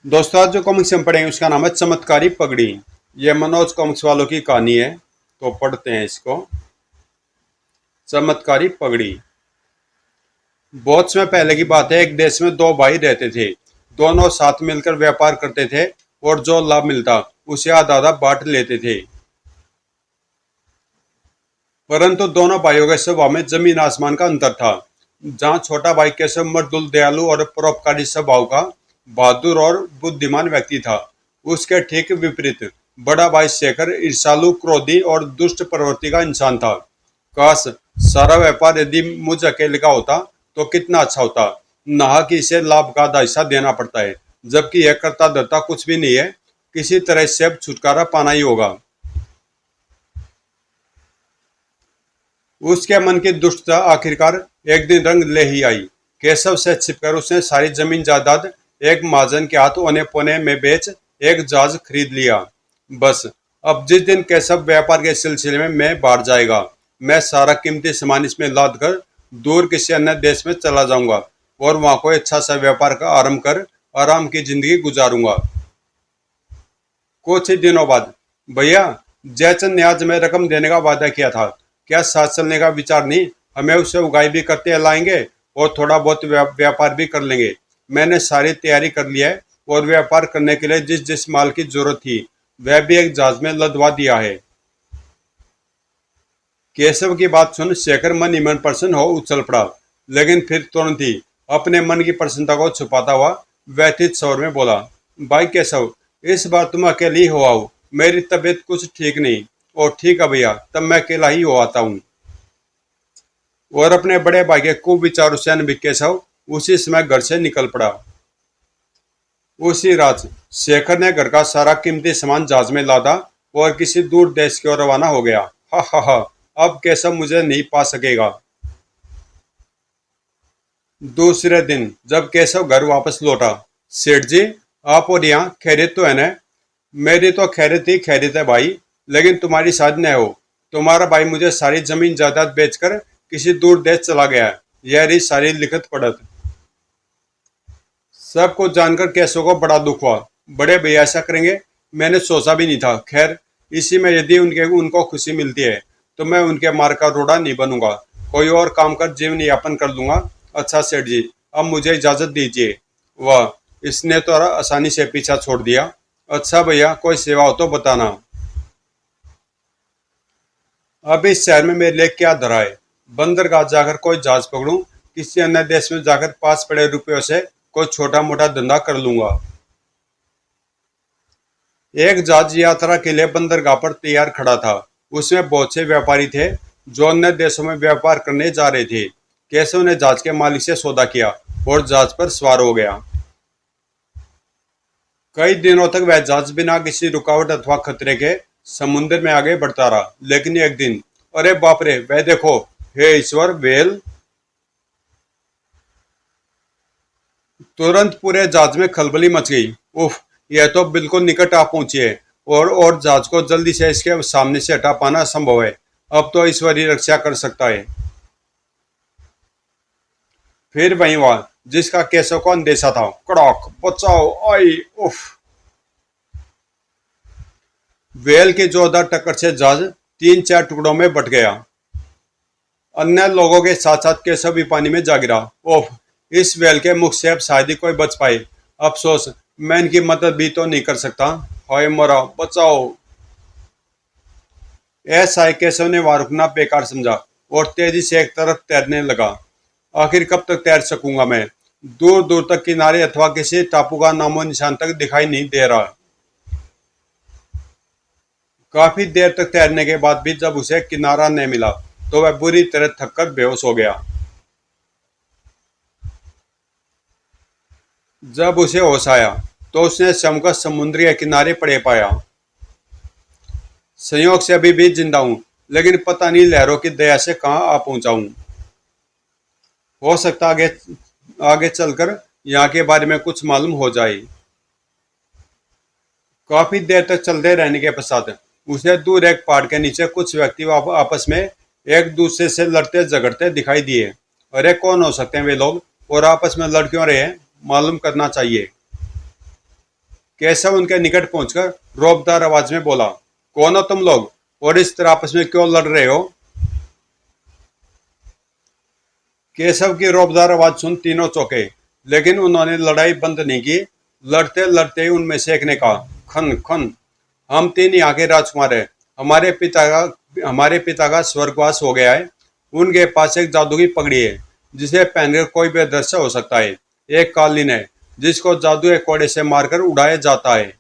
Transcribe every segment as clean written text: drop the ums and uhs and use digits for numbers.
दोस्तों आज जो कॉमिक्स हम पढ़ेंगे उसका नाम है चमत्कारी पगड़ी। ये मनोज कॉमिक्स वालों की कहानी है, तो पढ़ते हैं इसको। चमत्कारी पगड़ी। बहुत समय पहले की बात है। एक देश में दो भाई रहते थे। दोनों साथ मिलकर व्यापार करते थे और जो लाभ मिलता उसे आधा आधा बांट लेते थे। परंतु दोनों भाइयों के स्वभाव में जमीन आसमान का अंतर था। जहाँ छोटा भाई केशव मर्दुल, दयालु और परोपकारी स्वभाव का बहादुर और बुद्धिमान व्यक्ति था, उसके ठीक विपरीत बड़ा भाई शेखर ईर्ष्यालु, क्रोधी और दुष्ट प्रवृत्ति का इंसान था। काश सारा व्यापार यदि मुझ अकेले का होता तो कितना अच्छा होता। नहा कि इसे लाभ का आधा हिस्सा देना पड़ता है, जबकि यह करता धरता कुछ भी नहीं है। किसी तरह से अब छुटकारा पाना ही होगा। उसके मन की दुष्टता आखिरकार एक दिन रंग ले ही आई। केशव से छिपकर उसने सारी जमीन जायदाद एक महाजन के हाथ औने पौने में बेच एक जहाज खरीद लिया। बस अब जिस दिन केशव व्यापार के सिलसिले में मैं बाहर जाएगा, मैं सारा कीमती सामान इसमें लाद कर दूर किसी अन्य देश में चला जाऊंगा और वहां कोई अच्छा सा व्यापार का आरंभ कर आराम की जिंदगी गुजारूंगा। कुछ ही दिनों बाद, भैया जयचंद ने आज में रकम देने का वादा किया था, क्या साथ चलने का विचार नहीं? हमें उससे उगाई भी करते लाएंगे और थोड़ा बहुत व्यापार भी कर लेंगे। मैंने सारी तैयारी कर ली है और व्यापार करने के लिए जिस जिस माल की जरूरत थी वह भी एक जहाज में लदवा दिया है। केशव की बात सुन शेखर मन ही मन प्रसन्न हो उछल पड़ा, लेकिन फिर तुरंत ही अपने मन की प्रसन्नता को छुपाता हुआ व्यथित स्वर में बोला, भाई केशव, इस बार तुम अकेले ही हो आओ। मेरी तबीयत कुछ ठीक नहीं। और ठीक है भैया, तब मैं अकेला ही हो आता हूँ। और अपने बड़े भाई के कुविचारों से अनभिज्ञ केशव उसी समय घर से निकल पड़ा। उसी रात शेखर ने घर का सारा कीमती सामान जहाज में लादा और किसी दूर देश की ओर रवाना हो गया। हा हा हा, अब केशव मुझे नहीं पा सकेगा। दूसरे दिन जब केशव घर वापस लौटा, सेठ जी आप और यहाँ खैरियत तो है ना? मेरी तो खैरियत ही खैरियत है भाई, लेकिन तुम्हारी शायद न हो। तुम्हारा भाई मुझे सारी जमीन जायदाद बेचकर किसी दूर देश चला गया है। यह रही सारी लिखत पढ़त। सब कुछ जानकर केशव को बड़ा दुख हुआ। बड़े भैया ऐसा करेंगे मैंने सोचा भी नहीं था। खैर, इसी में यदि उनको खुशी मिलती है तो मैं उनके मार का रोड़ा नहीं बनूंगा। कोई और काम कर जीवन यापन कर लूंगा। अच्छा सेठ जी, अब मुझे इजाजत दीजिए। वाह, इसने तो आसानी से पीछा छोड़ दिया। अच्छा भैया, कोई सेवा हो तो बताना। अब इस शहर में मेरे लिए क्या धरा है? बंदरगाह जाकर कोई जहाज पकड़ूं, किसी अन्य देश में जाकर पास पड़े रुपयों से कोई छोटा मोटा धंधा कर लूंगा। एक जहाज यात्रा के लिए बंदरगाह पर तैयार खड़ा था। उसमें बहुत से व्यापारी थे जो अन्य देशों में व्यापार करने जा रहे थे। केशव ने जहाज के मालिक से सौदा किया और जहाज पर सवार हो गया। कई दिनों तक वह जहाज बिना किसी रुकावट अथवा खतरे के समुद्र में आगे बढ़ता रहा। लेकिन एक दिन, अरे बाप रे, वह देखो, हे ईश्वर, वेल! तुरंत पूरे जहाज में खलबली मच गई। उफ, यह तो बिल्कुल निकट आ पहुंची है और जहाज को जल्दी से इसके सामने से हटा पाना असंभव है। अब तो ईश्वर ही रक्षा कर सकता है। फिर वही हुआ जिसका केशव को अंदेशा था। कड़ाक, बचाओ, आई, उफ! वेल की जोरदार टक्कर से जहाज तीन चार टुकड़ों में बट गया। अन्य लोगों के साथ साथ केशव भी पानी में जा गिरा। ओह, इस वेल के मुख से अब शायद ही कोई बच पाए। अफसोस, मैं इनकी मदद भी तो नहीं कर सकता। हाय मरा, बचाओ! ऐसा ही केशव ने वहां रुकना बेकार समझा और तेजी से एक तरफ तैरने लगा। आखिर कब तक तैर सकूंगा मैं? दूर दूर तक किनारे अथवा किसी टापू का नामो निशान तक दिखाई नहीं दे रहा। काफी देर तक तैरने के बाद भी जब उसे किनारा न मिला तो वह बुरी तरह थककर बेहोश हो गया। जब उसे होश आया तो उसने स्वयं को समुद्री के किनारे पड़े पाया। संयोग से अभी भी जिंदा हूं, लेकिन पता नहीं लहरों की दया से कहां आ पहुंचा हूं। हो सकता आगे आगे चलकर यहाँ के बारे में कुछ मालूम हो जाए। काफी देर तक चलते रहने के पश्चात उसे दूर एक पहाड़ के नीचे कुछ व्यक्ति आपस में एक दूसरे से लड़ते झगड़ते दिखाई दिए। अरे कौन हो सकते हैं वे लोग और आपस में लड़ क्यों रहे हैं? मालूम करना चाहिए। केशव उनके निकट पहुंचकर रौबदार आवाज में बोला, कौन हो तुम लोग और इस तरह आपस में क्यों लड़ रहे हो? केशव की रौबदार आवाज सुन तीनों चौंके, लेकिन उन्होंने लड़ाई बंद नहीं की। लड़ते लड़ते उनमें से एक ने कहा, खन खन, हम तीन यहाँ के राजकुमार हैं। हमारे पिता का स्वर्गवास हो गया है। उनके पास एक जादू की पगड़ी है जिसे पहनकर कोई भी अदृश्य हो सकता है। एक कालीन है जिसको जादू के कोड़े से मारकर उड़ाया जाता है।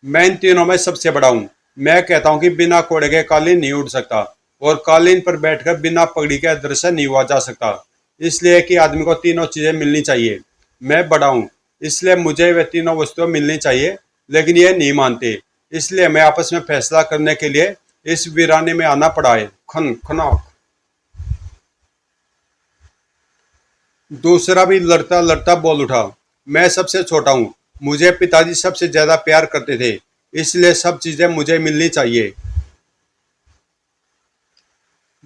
मैं इन तीनों में सबसे बड़ा हूँ। मैं कहता हूँ कि बिना कोड़े के कालीन नहीं उड़ सकता और कालीन पर बैठकर बिना पगड़ी के अदृश्य नहीं हुआ जा सकता। इसलिए कि आदमी को तीनों चीजें मिलनी चाहिए। मैं बड़ा हूँ, इसलिए मुझे वे तीनों वस्तुएं मिलनी चाहिए, लेकिन ये नहीं मानते। इसलिए मैं आपस में फैसला करने के लिए इस वीराने में आना पड़ा है। खन खनाक। दूसरा भी लड़ता लड़ता बोल उठा, मैं सबसे छोटा हूँ। मुझे पिताजी सबसे ज्यादा प्यार करते थे, इसलिए सब चीजें मुझे मिलनी चाहिए।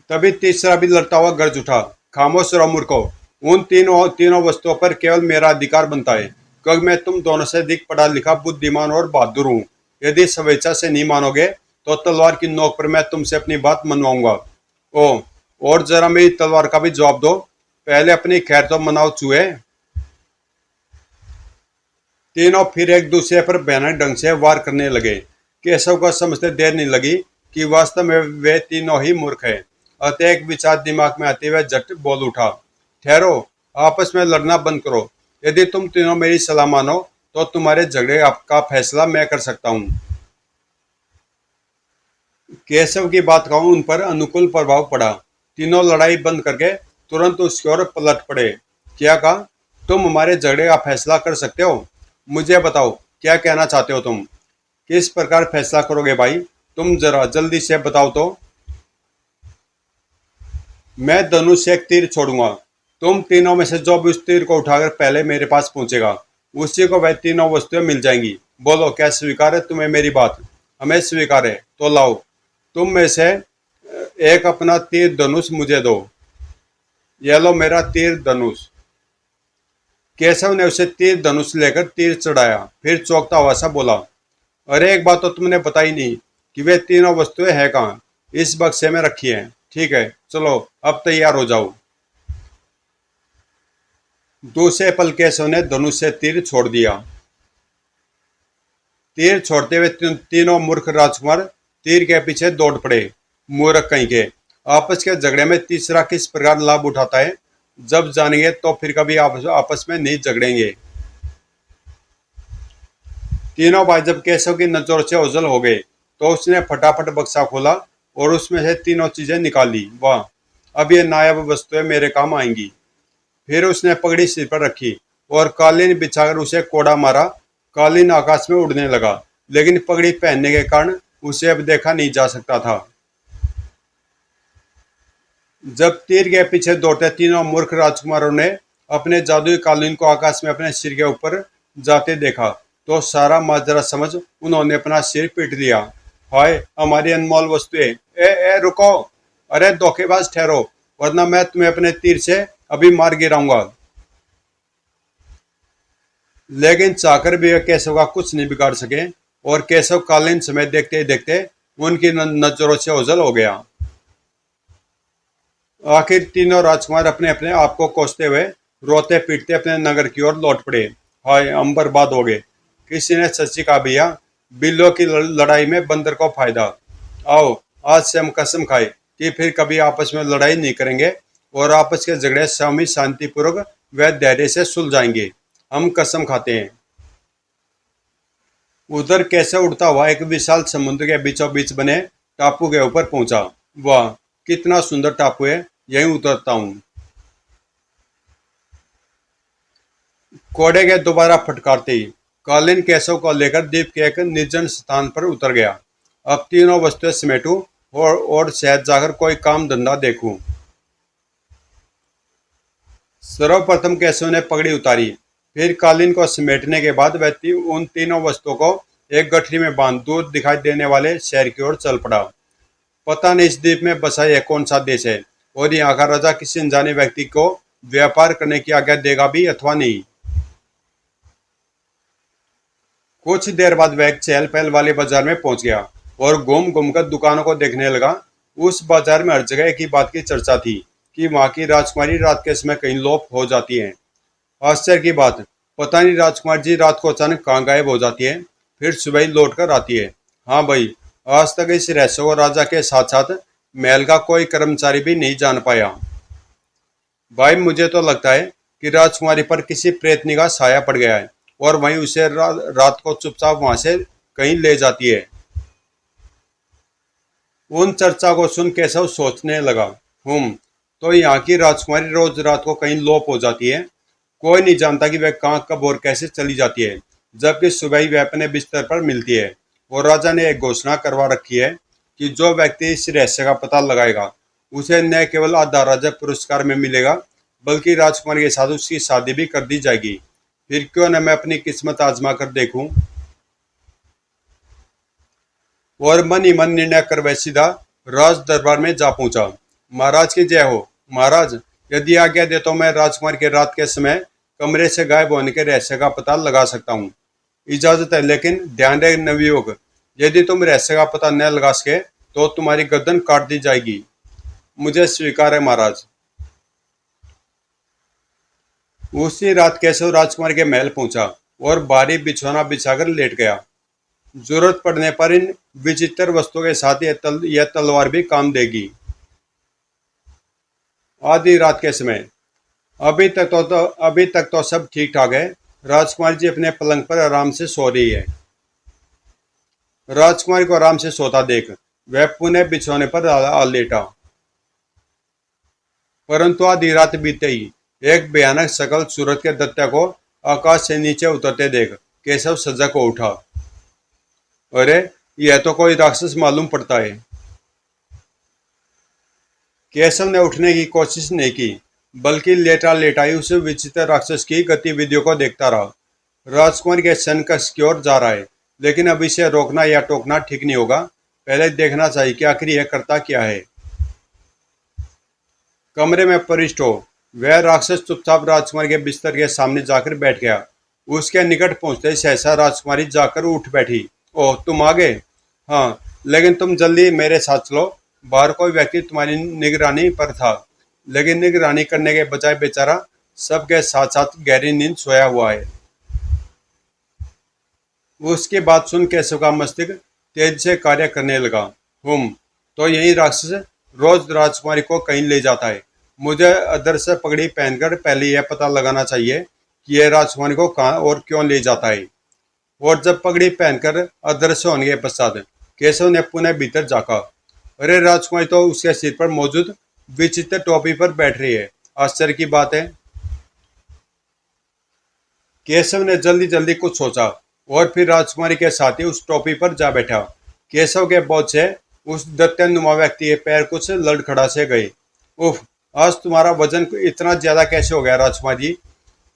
तभी तीसरा भी लड़ता हुआ गर्ज उठा, खामोश रहो मूर्खो। उन तीनों तीनों वस्तुओं पर केवल मेरा अधिकार बनता है, क्योंकि मैं तुम दोनों से अधिक पढ़ा लिखा, बुद्धिमान और बहादुर हूँ। यदि स्वेच्छा से नहीं मानोगे तो तलवार की नोक पर मैं तुमसे अपनी बात मनवाऊंगा। ओ, और जरा मेरी तलवार का भी जवाब दो। पहले अपनी खैर तो मनाओ चूहे। तीनों फिर एक दूसरे पर भयानक ढंग से वार करने लगे। केशव को समझते देर नहीं लगी कि वास्तव में वे तीनों ही मूर्ख हैं। अतः एक विचार दिमाग में आते हुए झट बोल उठा, ठहरो, आपस में लड़ना बंद करो। यदि तुम तीनों मेरी सलाह मानो तो तुम्हारे झगड़े का फैसला मैं कर सकता हूँ। केशव की बात का उन पर अनुकूल प्रभाव पड़ा। तीनों लड़ाई बंद करके तुरंत उसकी ओर पलट पड़े। क्या कहा? तुम हमारे झगड़े का फैसला कर सकते हो? मुझे बताओ, क्या कहना चाहते हो तुम? किस प्रकार फैसला करोगे भाई? तुम जरा जल्दी से बताओ तो। मैं धनुष से एक तीर छोड़ूंगा। तुम तीनों में से जो भी उस तीर को उठाकर पहले मेरे पास पहुंचेगा, उसी को वह तीनों वस्तुएं मिल जाएंगी। बोलो, क्या स्वीकार है तुम्हें मेरी बात? हमें स्वीकार है तो लाओ। तुम में से एक अपना तीर धनुष मुझे दो। यह लो मेरा तीर धनुष। केशव ने उसे तीर धनुष लेकर तीर चढ़ाया, फिर चौंकता हुआ सा बोला, अरे एक बात तो तुमने बताई नहीं कि वे तीनों वस्तुएं हैं कहाँ? इस बक्से में रखी हैं। ठीक है, चलो अब तैयार हो जाओ। दूसरे पल केशव ने धनुष से तीर छोड़ दिया। तीर छोड़ते हुए तीनों मूर्ख राजकुमार तीर के पीछे दौड़ पड़े। मूर्ख कहीं के, आपस के झगड़े में तीसरा किस प्रकार लाभ उठाता है, जब जानेंगे तो फिर कभी आपस में नहीं झगड़ेंगे। तीनों भाई जब केशव की नजर से ओझल हो गए तो उसने फटाफट बक्सा खोला और उसमें से तीनों चीजें निकाली। वाह, अब ये नायाब वस्तुएं मेरे काम आएंगी। फिर उसने पगड़ी सिर पर रखी और कालीन बिछाकर उसे कोड़ा मारा। कालीन आकाश में उड़ने लगा, लेकिन पगड़ी पहनने के कारण उसे अब देखा नहीं जा सकता था। जब तीर के पीछे दौड़ते तीनों मूर्ख राजकुमारों ने अपने जादुई कालीन को आकाश में अपने सिर के ऊपर जाते देखा तो सारा माजरा समझ उन्होंने अपना सिर पीट लिया। हाय, हमारी अनमोल वस्तुएं! ए रुको! अरे धोखेबाज, ठहरो, वरना मैं तुम्हें अपने तीर से अभी मार गिराऊंगा। लेकिन चाकर भी वे केशव का कुछ नहीं बिगाड़ सके और केशव कालीन समय देखते ही देखते उनकी नजरों से ओझल हो गया। आखिर तीनों राजकुमार अपने अपने आप को कोसते हुए रोते पीटते अपने नगर की ओर लौट पड़े। हाय, हम बर्बाद हो गए। किसी ने सच ही कहा, भैया, बिल्लियों की लड़ाई में बंदर को फायदा। आओ, आज से हम कसम खाए कि फिर कभी आपस में लड़ाई नहीं करेंगे और आपस के झगड़े स्वामी शांतिपूर्वक व धैर्य से सुलझाएंगे। हम कसम खाते हैं। उधर कैसे उड़ता हुआ एक विशाल समुद्र के बीचों बीच बने टापू के ऊपर पहुंचा। वाह, कितना सुंदर टापू है, यहीं उतरता हूँ। कोड़े के दोबारा फटकारते ही कालीन केशव को लेकर द्वीप के एक निर्जन स्थान पर उतर गया। अब तीनों वस्तुएं समेटूं और शहर जाकर कोई काम धंधा देखूं। सर्वप्रथम केशव ने पगड़ी उतारी। फिर कालीन को समेटने के बाद वह उन तीनों वस्तुओं को एक गठरी में बांध दूर दिखाई देने वाले शहर की ओर चल पड़ा। पता नहीं इस द्वीप में बसा यह कौन सा देश है और यहाँ का राजा किसी अनजाने व्यक्ति को व्यापार करने की आज्ञा देगा भी अथवा नहीं। कुछ देर बाद वह एक चहल पहल वाले बाजार में पहुंच गया और घूम घूम कर दुकानों को देखने लगा। उस बाजार में हर जगह एक ही बात की चर्चा थी कि वहां की राजकुमारी रात के समय कहीं लोप हो जाती है। आश्चर्य की बात, पता नहीं राजकुमार जी रात को अचानक कहाँ गायब हो जाती है, फिर सुबह ही लौट कर आती है। हाँ भाई, आज तक इस रहस्य को राजा के साथ साथ महल का कोई कर्मचारी भी नहीं जान पाया। भाई मुझे तो लगता है कि राजकुमारी पर किसी प्रेतनी का साया पड़ गया है और वहीं उसे रात को चुपचाप वहां से कहीं ले जाती है। उन चर्चा को सुन केशव सोचने लगा, तो यहाँ की राजकुमारी रोज रात को कहीं लोप हो जाती है। कोई नहीं जानता कि वह कहाँ कब और कैसे चली जाती है, जबकि सुबह ही वह अपने बिस्तर पर मिलती है। और राजा ने एक घोषणा करवा रखी है कि जो व्यक्ति इस रहस्य का पता लगाएगा उसे न केवल आधा राजक पुरस्कार में मिलेगा, बल्कि राजकुमारी के साथ उसकी शादी भी कर दी जाएगी। फिर क्यों न मैं अपनी किस्मत आजमा कर देखूं। और मन ही मन निर्णय कर वह सीधा राज दरबार में जा पहुंचा। महाराज की जय हो। महाराज, यदि आज्ञा दे तो मैं राजकुमार के रात के समय कमरे से गायब होने के रहस्य का पता लगा सकता हूँ। इजाजत है, लेकिन ध्यान रहे नवयुवक, यदि तुम रहस्य का पता न लगा सके तो तुम्हारी गर्दन काट दी जाएगी। मुझे स्वीकार है महाराज। उसी रात केशव राजकुमार के महल पहुंचा और भारी बिछौना बिछाकर लेट गया। जरूरत पड़ने पर इन विचित्र वस्तुओं के साथ यह तलवार भी काम देगी। आधी रात के समय अभी तक तो सब ठीक ठाक है। राजकुमारी जी अपने पलंग पर आराम से सो रही है। राजकुमारी को आराम से सोता देख वह पुनः बिछौने पर आ लेटा। परंतु आधी रात बीते ही एक भयानक सकल सूरत के दैत्य को आकाश से नीचे उतरते देख केशव सजग हो उठा। अरे, यह तो कोई राक्षस मालूम पड़ता है। केशव ने उठने की कोशिश नहीं की, बल्कि लेटा लेटा ही उस विचित्र राक्षस की गतिविधियों को देखता रहा। राजकुमार के सन कस की ओर जा रहा है, लेकिन अब इसे रोकना या टोकना ठीक नहीं होगा। पहले देखना चाहिए कि आखिर यह करता क्या है। कमरे में प्रविष्ट हो वह राक्षस चुपचाप राजकुमारी के बिस्तर के सामने जाकर बैठ गया। उसके निकट पहुंचते ही सहसा राजकुमारी जाकर उठ बैठी। ओह, तुम आ गए। हाँ, लेकिन तुम जल्दी मेरे साथ चलो। बाहर कोई व्यक्ति तुम्हारी निगरानी पर था, लेकिन निगरानी करने के बजाय बेचारा सबके साथ साथ गहरी नींद सोया हुआ है। उसकी बात सुन केशव का मस्तिष्क तेज से कार्य करने लगा। तो यही राक्षस रोज राजकुमारी को कहीं ले जाता है। मुझे अदृश्य पगड़ी पहनकर पहले यह पता लगाना चाहिए कि यह राजकुमारी को कहाँ और क्यों ले जाता है। और जब पगड़ी पहनकर अदृश्य होने के पश्चात केशव ने पुनः भीतर झाँका। अरे, राजकुमारी तो उसके सिर पर मौजूद विचित्र टोपी पर बैठ रही है। आश्चर्य की बात है। केशव ने जल्दी जल्दी कुछ सोचा और फिर राजकुमारी के साथ ही उस टोपी पर जा बैठा। केशव के बोझ से उस दैत्यनुमा व्यक्ति के पैर कुछ लड़खड़ा से गए। उफ, आज तुम्हारा वजन इतना ज्यादा कैसे हो गया राजकुमारी जी?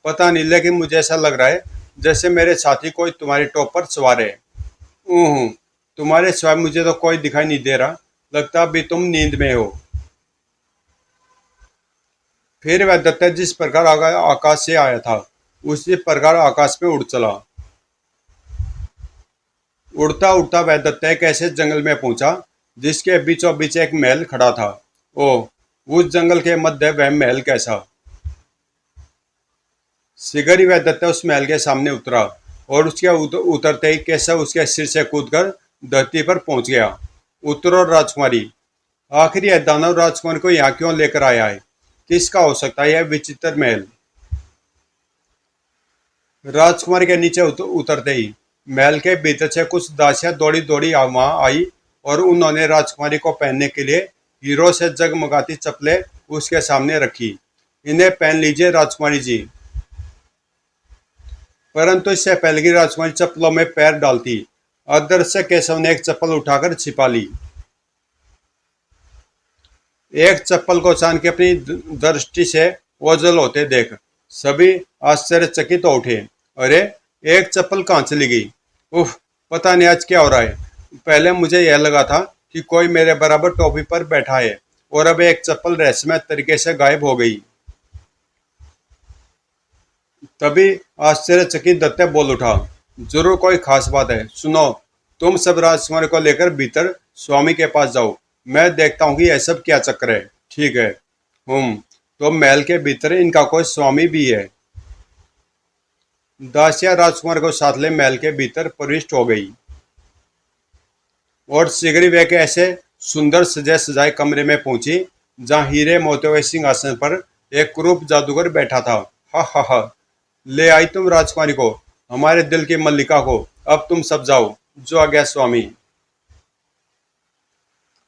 पता नहीं, लेकिन मुझे ऐसा लग रहा है जैसे मेरे साथी कोई तुम्हारे टॉप पर सवार है। तुम्हारे सिवाय मुझे तो कोई दिखाई नहीं दे रहा। लगता अभी तुम नींद में हो। फिर वह दैत्य जिस प्रकार आकाश से आया था उसी प्रकार आकाश में उड़ चला। उड़ता उड़ता वह दैत्य एक ऐसे जंगल में पहुंचा जिसके बीचों बीच एक महल खड़ा था। ओह, उस जंगल के मध्य वह महल कैसा! शीघ्र ही वह दैत्य उस महल के सामने उतरा और उसके उतरते ही केशव उसके सिर से कूदकर धरती पर पहुंच गया। उतरो राजकुमारी। आखिर यह दानव राजकुमारी को यहाँ क्यों लेकर आया है? किसका हो सकता है यह विचित्र महल? राजकुमारी के नीचे उतरते ही महल के भीतर से कुछ दासियां दौड़ी दौड़ी वहां आई और उन्होंने राजकुमारी को पहनने के लिए हीरो से जगमगाती चप्पलें उसके सामने रखी। इन्हें पहन लीजिए राजकुमारी जी। परंतु इससे पहले की राजकुमारी चप्पलों में पैर डालती, अदृश्य केशव ने एक चप्पल उठाकर छिपा ली। एक चप्पल को चांद की अपनी दृष्टि से ओझल होते देख सभी आश्चर्यचकित हो उठे। अरे, एक चप्पल कहाँ चली गई? उफ, पता नहीं आज क्या हो रहा है। पहले मुझे यह लगा था कि कोई मेरे बराबर टोपी पर बैठा है और अब एक चप्पल रहस्यमय तरीके से गायब हो गई। तभी आश्चर्यचकित दैत्य बोल उठा। जरूर कोई खास बात है। सुनो, तुम सब राजकुमारी को लेकर भीतर स्वामी के पास जाओ। मैं देखता हूँ कि यह सब क्या चक्कर है। ठीक है। तो महल के भीतर इनका कोई स्वामी भी है। दासिया राजकुमार को साथ ले महल के भीतर प्रविष्ट हो गई और शीघ्र वे के ऐसे सुंदर सजे सजाए कमरे में पहुंची जहां हीरे मोतियों के सिंहासन पर एक क्रूप जादूगर बैठा था। हा हा हा। ले आई तुम राजकुमारी को, हमारे दिल की मल्लिका को। अब तुम सब जाओ। जो आ गया स्वामी।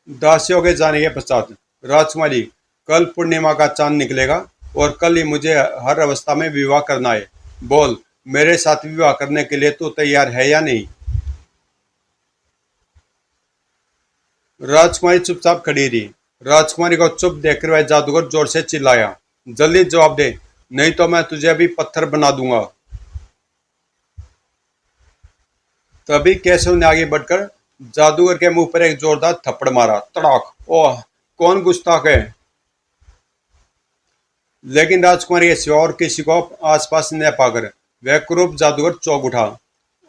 दासियों के जाने के पश्चात राजकुमारी, कल पूर्णिमा का चांद निकलेगा और कल ही मुझे हर अवस्था में विवाह करना है। बोल, मेरे साथ विवाह करने के लिए तू तैयार है या नहीं? राजकुमारी चुपचाप खड़ी रही। राजकुमारी को चुप देखकर वह जादूगर जोर से चिल्लाया, जल्दी जवाब दे, नहीं तो मैं तुझे अभी पत्थर बना दूंगा। तभी केशव ने आगे बढ़कर जादूगर के मुंह पर एक जोरदार थप्पड़ मारा। तड़ाक। ओह, कौन गुस्ताख है? लेकिन राजकुमारी के सिवा और किसी को आसपास न पाकर वह क्रूप जादूगर चौंक उठा।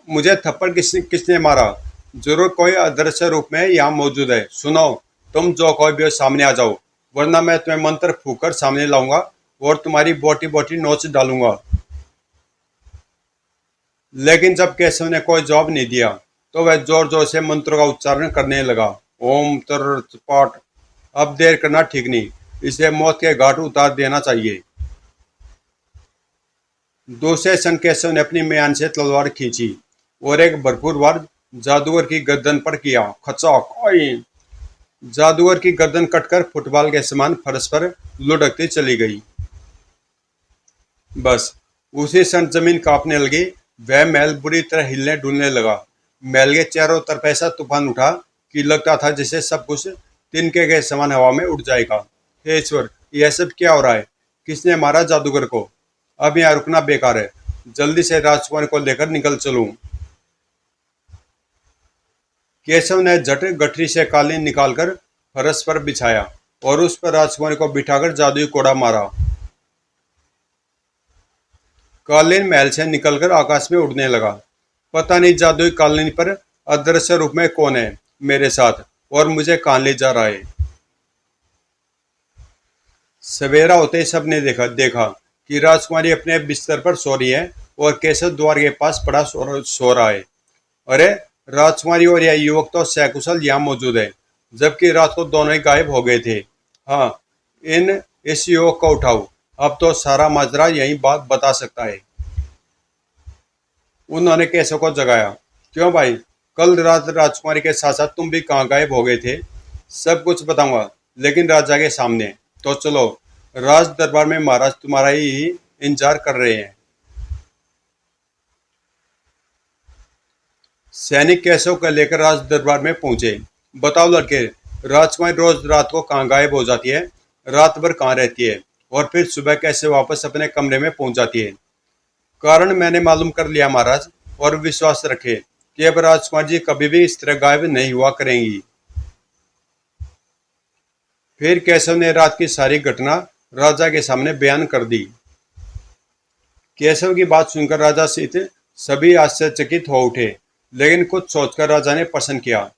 मुझे थप्पड़ किसने मारा? जरूर कोई अदृश्य रूप में यहाँ मौजूद है। सुनो, तुम जो कोई भी हो सामने आ जाओ, वरना मैं तुम्हें मंत्र फूंककर सामने लाऊंगा और तुम्हारी बोटी बोटी नोच डालूंगा। लेकिन जब केशव ने कोई जवाब नहीं दिया तो वह जोर जोर से मंत्रों का उच्चारण करने लगा। ओम तर पाठ। अब देर करना ठीक नहीं, इसे मौत के घाट उतार देना चाहिए। दूसरे क्षण केशव ने अपनी म्यान से तलवार खींची और एक भरपूर वार जादूगर की गर्दन पर किया। खचाक। ओए! जादूगर की गर्दन कटकर फुटबॉल के समान फर्श पर लुढ़कती चली गई। बस उसी क्षण जमीन कांपने लगी। वह महल बुरी तरह हिलने डुलने लगा। महल के चारों तरफ ऐसा तूफान उठा कि लगता था जैसे सब कुछ तिनके के समान हवा में उड़ जाएगा। हे ईश्वर, यह सब क्या हो रहा है? किसने मारा जादूगर को? अब यहाँ रुकना बेकार है। जल्दी से राजकुमार को लेकर निकल चलूं। केशव ने झट गठरी से कालीन निकालकर फर्श पर बिछाया और उस पर राजकुमारी को बिठाकर जादुई कोड़ा मारा। कालीन महल से निकलकर आकाश में उड़ने लगा। पता नहीं जादुई कालीन पर अदृश्य रूप में कौन है मेरे साथ और मुझे कहाँ ले जा रहा है। सवेरा होते ही सबने देखा कि राजकुमारी अपने बिस्तर पर सो रही है और केशव द्वार के पास पड़ा सो रहा है। अरे, राजकुमारी और यह युवक तो सकुशल यहाँ मौजूद है, जबकि रात को दोनों ही गायब हो गए थे। हाँ, इस युवक को उठाओ, अब तो सारा माजरा यही बात बता सकता है। उन्होंने केशव को जगाया। क्यों भाई, कल रात राजकुमारी के साथ साथ तुम भी कहाँ गायब हो गए थे? सब कुछ बताऊंगा, लेकिन राजा के सामने। तो चलो, राज दरबार में महाराज तुम्हारा ही इंतजार कर रहे हैं। सैनिक केशव को लेकर राज दरबार में पहुंचे। बताओ लड़के, राजकुमारी रोज रात को कहाँ गायब हो जाती है, रात भर कहाँ रहती है और फिर सुबह कैसे वापस अपने कमरे में पहुंच जाती है? कारण मैंने मालूम कर लिया महाराज, और विश्वास रखे कि अब राजकुमार जी कभी भी इस तरह गायब नहीं हुआ करेंगी। फिर केशव ने रात की सारी घटना राजा के सामने बयान कर दी। केशव की बात सुनकर राजा सहित सभी आश्चर्यचकित हो उठे, लेकिन कुछ सोचकर राजा ने प्रश्न किया,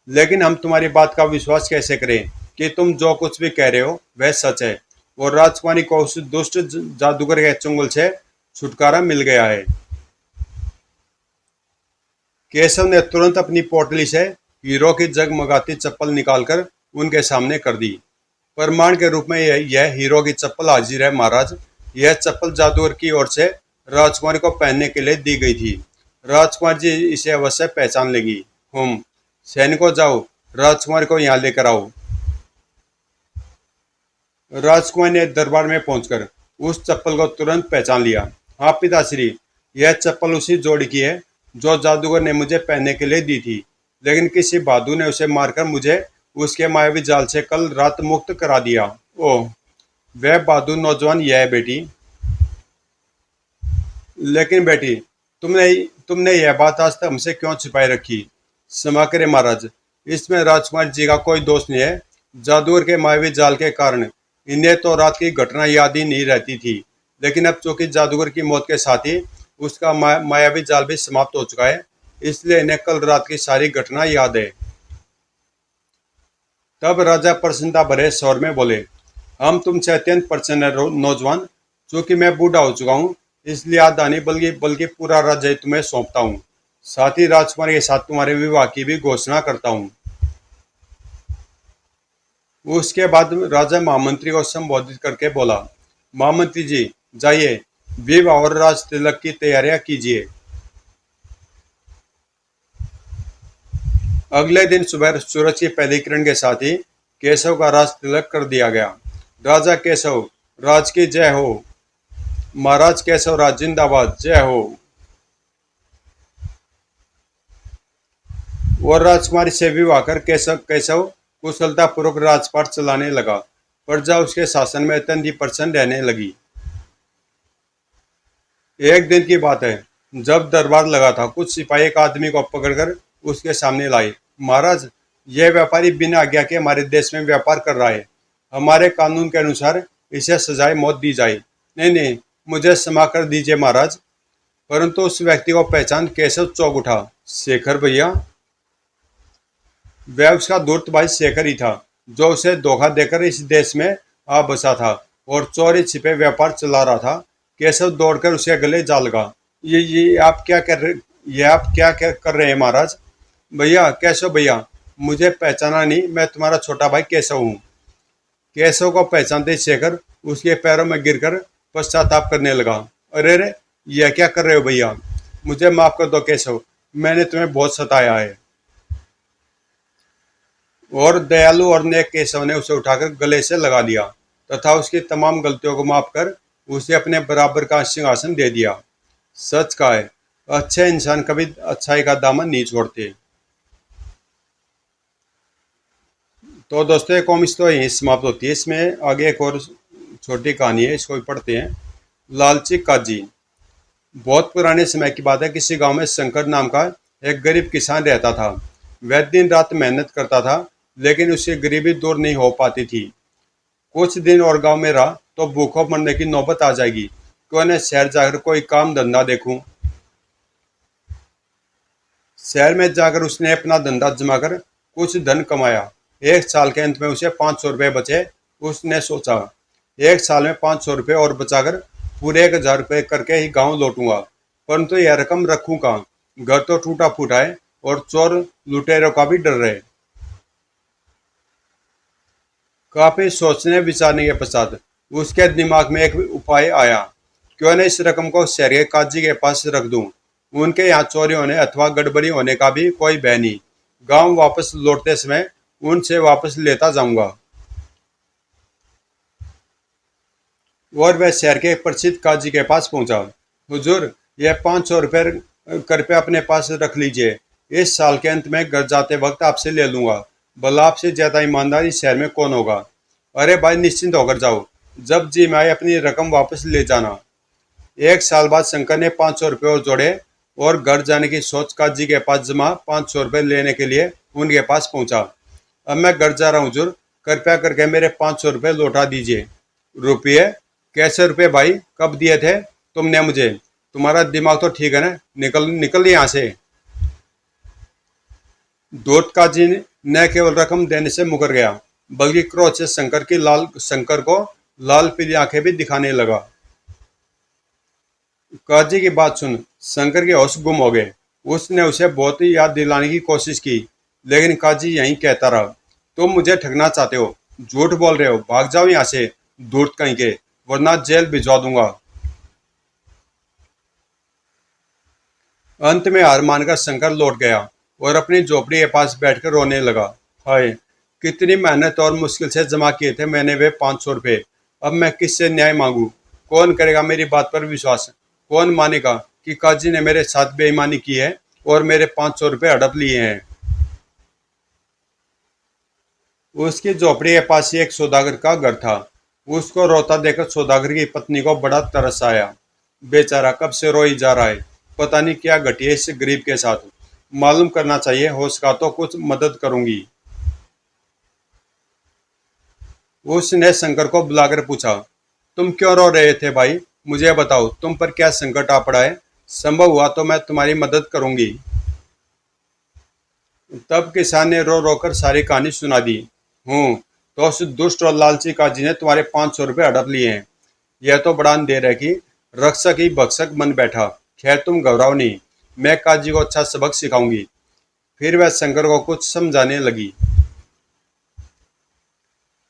लेकिन हम तुम्हारी बात का विश्वास कैसे करें कि तुम जो कुछ भी कह रहे हो वह सच है और राजकुमारी को उस दुष्ट जादूगर के चंगुल से छुटकारा मिल गया है? केशव ने तुरंत अपनी पोटली से हीरो की जगमगाती चप्पल निकालकर उनके सामने कर दी। प्रमाण के रूप में यह हीरो की चप्पल हाजिर है महाराज। यह चप्पल जादूगर की ओर से राजकुमारी को पहनने के लिए दी गई थी। राजकुमार जी इसे अवश्य पहचान लेगी। सैनिकों, जाओ, राजकुमारी को यहाँ लेकर आओ। राजकुमार ने दरबार में पहुंचकर उस चप्पल को तुरंत पहचान लिया। हाँ पिताश्री, यह चप्पल उसी जोड़ी की है जो जादूगर ने मुझे पहनने के लिए दी थी, लेकिन किसी बहादुर ने उसे मारकर मुझे उसके मायावी जाल से कल रात मुक्त करा दिया। ओह, वह बहादुर नौजवान यह है बेटी। लेकिन बेटी, तुमने तुमने यह बात आज तक हमसे क्यों छिपाई रखी? क्षमा करें महाराज, इसमें राजकुमार जी का कोई दोष नहीं है। जादूगर के मायावी जाल के कारण इन्हें तो रात की घटना याद ही नहीं रहती थी, लेकिन अब चूंकि जादूगर की मौत के साथ ही उसका मायावी जाल भी समाप्त हो चुका है, इसलिए इन्हें कल रात की सारी घटना याद है। तब राजा प्रसन्नता भरे स्वर में बोले, हम तुमसे अत्यंत प्रसन्न है नौजवान। चूंकि मैं बूढ़ा हो चुका हूँ, इसलिए आधा नहीं बल्कि बल्कि पूरा राज्य तुम्हें सौंपता हूँ। साथ ही राजकुमारी के साथ तुम्हारे विवाह की भी घोषणा करता हूँ। उसके बाद राजा महामंत्री को संबोधित करके बोला, महामंत्री जी, जाइए, विवाह और राज तिलक की तैयारियां कीजिए। अगले दिन सुबह सूरज की पहली किरण के साथ ही केशव का राज तिलक कर दिया गया। राजा केशव राज की जय हो। महाराज केशव राज जिंदाबाद, जय हो। और राजकुमारी से विवाह कर केशव केशव कुशलता पूर्वक राजपाट चलाने लगा। प्रजा उसके शासन में अत्यंत ही प्रसन्न रहने लगी। एक दिन की बात है, जब दरबार लगा था, कुछ सिपाही एक आदमी को पकड़कर उसके सामने लाए। महाराज, यह व्यापारी बिना आज्ञा के हमारे देश में व्यापार कर रहा है। हमारे कानून के अनुसार इसे सजाए मौत दी जाए। नहीं नहीं, मुझे क्षमा कर दीजिए महाराज। परंतु उस व्यक्ति को पहचान केशव चौंक उठा। शेखर भैया, वह उसका दूरत भाई शेखर ही था, जो उसे धोखा देकर इस देश में आ बसा था और चोरी छिपे व्यापार चला रहा था। केशव दौड़कर उसके गले जा लगा। ये आप क्या कर रहे ये आप क्या कर रहे हैं महाराज? भैया, केशव भैया, मुझे पहचाना नहीं, मैं तुम्हारा छोटा भाई केशव हूँ। केशव को पहचानते ही शेखर उसके पैरों में गिरकर पश्चाताप करने लगा। अरे रे, यह क्या कर रहे हो भैया? मुझे माफ कर दो केशव, मैंने तुम्हें बहुत सताया है। और दयालु और नेक केशव ने उसे उठाकर गले से लगा लिया तथा उसकी तमाम गलतियों को माफ कर उसे अपने बराबर का सिंहासन दे दिया। सच का है, अच्छे इंसान कभी अच्छाई का दामन नहीं छोड़ते। तो दोस्तों, ये कॉमिक्स तो यहीं समाप्त होती है। इसमें आगे एक और छोटी कहानी है, इसको भी पढ़ते हैं। लालची काजी। बहुत पुराने समय की बात है। किसी गांव में शंकर नाम का एक गरीब किसान रहता था। वह दिन रात मेहनत करता था, लेकिन उसकी गरीबी दूर नहीं हो पाती थी। कुछ दिन और गांव में रहा तो भूखों मरने की नौबत आ जाएगी। क्यों न शहर जाकर कोई काम धंधा देखूं। शहर में जाकर उसने अपना धंधा जमाकर कुछ धन कमाया। एक साल के अंत में उसे 500 रुपये बचे। उसने सोचा, एक साल में 500 रुपये और बचाकर पूरे 1000 रुपये करके ही गांव लौटूंगा। परंतु यह रकम रखूं कहाँ? घर तो टूटा फूटा है और चोर लुटेरों का भी डर है। काफी सोचने विचारने के पश्चात उसके दिमाग में एक उपाय आया। क्यों न इस रकम को शहर के काजी के पास रख दूं। उनके यहाँ चोरी होने अथवा गड़बड़ी होने का भी कोई भय नहीं। गांव वापस लौटते समय उनसे वापस लेता जाऊंगा। और वह शहर के प्रसिद्ध काजी के पास पहुंचा। हुजूर, यह 500 रुपये कृपया अपने पास रख लीजिए। इस साल के अंत में घर जाते वक्त आपसे ले लूंगा। भला आपसे ज्यादा ईमानदारी शहर में कौन होगा? अरे भाई, निश्चिंत होकर जाओ, जब जी मैं अपनी रकम वापस ले जाना। एक साल बाद शंकर ने 500 रुपये और जोड़े और घर जाने की सोच काजी के पास जमा 500 रुपये लेने के लिए उनके पास पहुंचा। अब मैं घर जा रहा हूँ हुजूर, कृपया करके मेरे 500 रुपये लौटा दीजिए। रुपये? कैसे रुपये भाई? कब दिए थे तुमने मुझे? तुम्हारा दिमाग तो ठीक है ना? निकल निकल यहाँ से। दूत काजी ने न केवल रकम देने से मुकर गया, बल्कि क्रोध से शंकर को लाल पीली आंखें भी दिखाने लगा। काजी की बात सुन शंकर के होश गुम हो गए। उसने उसे बहुत ही याद दिलाने की कोशिश की, लेकिन काजी यहीं कहता रहा, तुम मुझे ठगना चाहते हो, झूठ बोल रहे हो, भाग जाओ यहाँ से, धूर्त कहीं के, वरना जेल भिजवा दूंगा। अंत में हार मानकर शंकर लौट गया और अपनी झोपड़ी के पास बैठकर रोने लगा। हाय, कितनी मेहनत और मुश्किल से जमा किए थे मैंने वे 500 रुपये। अब मैं किससे न्याय मांगू? कौन करेगा मेरी बात पर विश्वास? कौन मानेगा कि काजी ने मेरे साथ बेईमानी की है और मेरे 500 रुपये हड़प लिए हैं? उसकी झोपड़ी के पास ही एक सौदागर का घर था। उसको रोता देखकर सौदागर की पत्नी को बड़ा तरस आया। बेचारा कब से रोई जा रहा है, पता नहीं क्या घटिया इस गरीब के साथ। मालूम करना चाहिए, हो सका तो कुछ मदद करूंगी। उसने शंकर को बुलाकर पूछा, तुम क्यों रो रहे थे भाई? मुझे बताओ, तुम पर क्या संकट आ पड़ा है? संभव हुआ तो मैं तुम्हारी मदद करूंगी। तब किसान ने रो रो कर सारी कहानी सुना दी। हूँ, तो उस दुष्ट और लालची काजी ने तुम्हारे 500 रुपये हड़प लिए हैं। यह तो बड़ा अंधेर है कि रक्षक ही भक्षक बन बैठा। खैर तुम घबराओ नहीं, मैं काजी को अच्छा सबक सिखाऊंगी। फिर वह शंकर को कुछ समझाने लगी।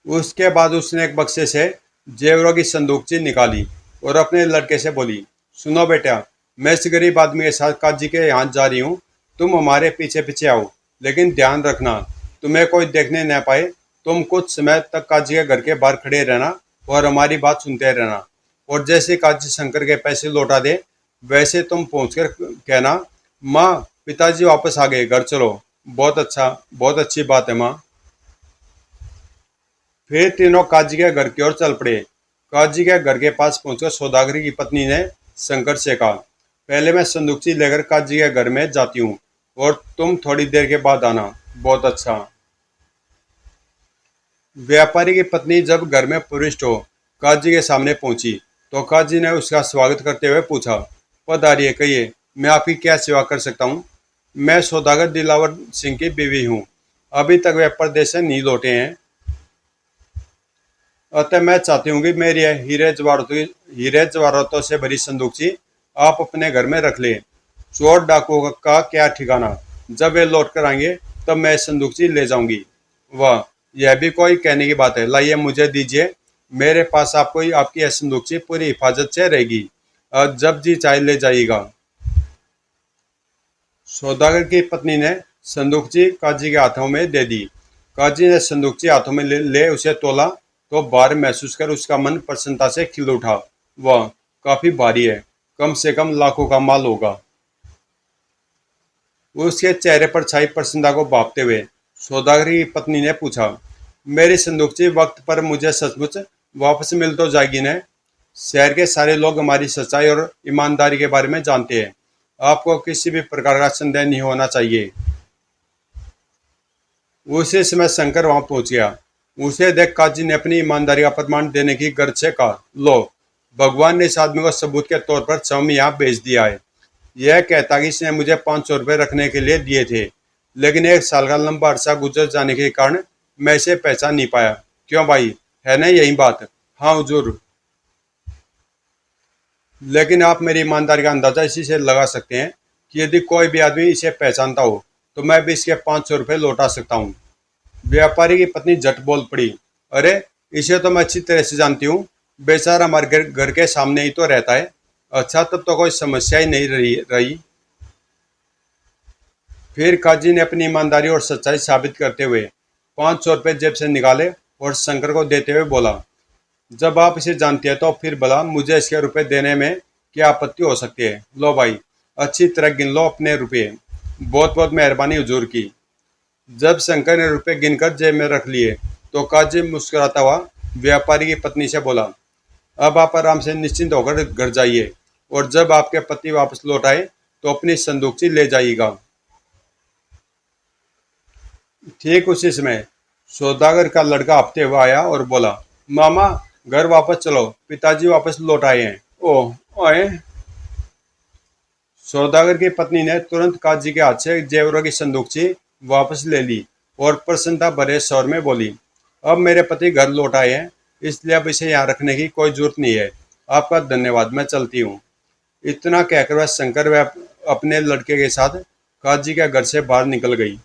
उसके बाद उसने एक बक्से से जेवरों की संदूकची निकाली और अपने लड़के से बोली, सुनो बेटा, मैं इस गरीब आदमी के साथ काजी के यहाँ जा रही हूँ। तुम हमारे पीछे पीछे आओ, लेकिन ध्यान रखना तुम्हें कोई देखने न पाए। तुम कुछ समय तक काजी के घर के बाहर खड़े रहना और हमारी बात सुनते रहना। और जैसे काजी शंकर के पैसे लौटा दे, वैसे तुम पहुंचकर कहना, माँ पिताजी वापस आ गए, घर चलो। बहुत अच्छा, बहुत अच्छी बात है माँ। फिर तीनों काजी के घर की ओर चल पड़े। काजी के घर के पास पहुंचकर सौदागरी की पत्नी ने शंकर से कहा, पहले मैं संदूकची लेकर काजी के घर में जाती हूँ और तुम थोड़ी देर के बाद आना। बहुत अच्छा। व्यापारी की पत्नी जब घर में प्रविष्ट हो काजी के सामने पहुंची तो काजी ने उसका स्वागत करते हुए पूछा, पधारिए, कहिए मैं आपकी क्या सेवा कर सकता हूँ। मैं सौदागर दिलावर सिंह की बीवी हूँ। अभी तक वे परदेश से नहीं लौटे हैं। अतः मैं चाहती हूँ कि मेरी यह हीरे जवाहरातों से भरी संदूकची आप अपने घर में रख लें। चोर डाकुओं का क्या ठिकाना, जब वे लौट कर आएंगे तब मैं संदूकची ले जाऊंगी। वाह, यह भी कोई कहने की बात है। लाइए मुझे दीजिए, मेरे पास आपको आपकी यह संदूकची पूरी हिफाजत से रहेगी। जब जी चाहे ले जाइएगा। सौदागर की पत्नी ने संदूकची काजी के हाथों में दे दी। काजी ने संदूकची हाथों में ले उसे तोला तो भार महसूस कर उसका मन प्रसन्नता से खिल उठा। वह काफी भारी है, कम से कम लाखों का माल होगा। उसके चेहरे पर छाई प्रसन्नता को भांपते हुए सौदागरी की पत्नी ने पूछा, मेरी संदूकची वक्त पर मुझे सचमुच वापस मिल तो जाएगी न? शहर के सारे लोग हमारी सच्चाई और ईमानदारी के बारे में जानते हैं। आपको किसी भी प्रकार का संदेह नहीं होना चाहिए। उसी समय शंकर वहां पहुंच गया। उसे देख काजी ने अपनी ईमानदारी का प्रमाण देने की गर्ज से कहा, लो, भगवान ने इस आदमी को सबूत के तौर पर स्वामी यहाँ भेज दिया है। यह कहता कि इसने मुझे 500 रुपये रखने के लिए दिए थे, लेकिन 1 साल का लंबा अरसा गुजर जाने के कारण मैं इसे पहचान नहीं पाया। क्यों भाई, है ना यही बात? हाँ हुजूर। लेकिन आप मेरी ईमानदारी का अंदाजा इसी से लगा सकते हैं कि यदि कोई भी आदमी इसे पहचानता हो तो मैं भी इसके 500 रुपये लौटा सकता हूँ। व्यापारी की पत्नी झट बोल पड़ी, अरे इसे तो मैं अच्छी तरह से जानती हूँ। बेचारा हमारे घर के सामने ही तो रहता है। अच्छा, तब तो कोई समस्या ही नहीं रही। फिर काजी ने अपनी ईमानदारी और सच्चाई साबित करते हुए 500 रुपये जेब से निकाले और शंकर को देते हुए बोला, जब आप इसे जानते हैं तो फिर भला मुझे इसके रुपए देने में क्या आपत्ति हो सकती है। लो भाई, अच्छी तरह गिन लो अपने रुपये। बहुत बहुत मेहरबानी हुजूर की। जब शंकर ने रुपए गिनकर जेब में रख लिए तो काजी मुस्कुराता हुआ व्यापारी की पत्नी से बोला, अब आप आराम से निश्चिंत होकर घर जाइए और जब आपके पति वापस लौट आए तो अपनी संदूकची ले जाइएगा। ठीक उसी समय सौदागर का लड़का हफ्ते हुआ आया और बोला, मामा घर वापस चलो, पिताजी वापस लौट आए हैं। ओह आए। सौदागर की पत्नी ने तुरंत काजी के हाथ से जेवरों की संदूकची वापस ले ली और प्रसन्नता भरे स्वर में बोली, अब मेरे पति घर लौट आए हैं, इसलिए अब इसे यहाँ रखने की कोई जरूरत नहीं है। आपका धन्यवाद, मैं चलती हूँ। इतना कहकर वह शंकर व अपने लड़के के साथ काजी के घर से बाहर निकल गई।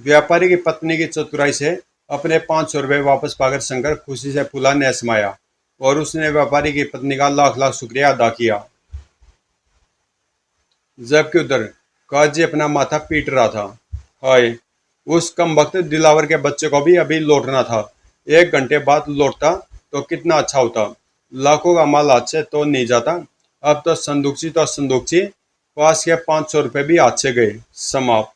व्यापारी की पत्नी की चतुराई से अपने 500 रुपये वापस पाकर शंकर खुशी से फूला न समाया और उसने व्यापारी की पत्नी का लाख लाख शुक्रिया अदा किया। जबकि उधर काजी अपना माथा पीट रहा था। हाय, उस कम वक्त दिलावर के बच्चे को भी अभी लौटना था। 1 घंटे बाद लौटता तो कितना अच्छा होता। लाखों का माल हाथ से तो नहीं जाता। अब तो संदूकची पास के 500 रुपये भी हाथ से गए। समाप्त।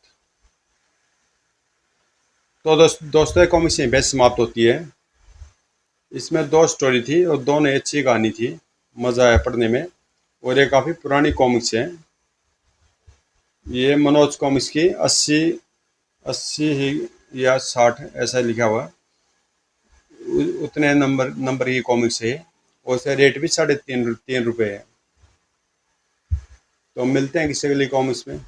तो दोस्तों कॉमिक्स यहीं पे समाप्त होती है। इसमें 2 स्टोरी थी और दोनों अच्छी कहानी थी, मज़ा आया पढ़ने में। और ये काफ़ी पुरानी कॉमिक्स है। ये मनोज कॉमिक्स की 80 ही या 60 ऐसा लिखा हुआ, उतने नंबर की कॉमिक्स है। और इसका रेट भी 3.5 रुपये है। तो मिलते हैं किसी अगली कॉमेंट्स में।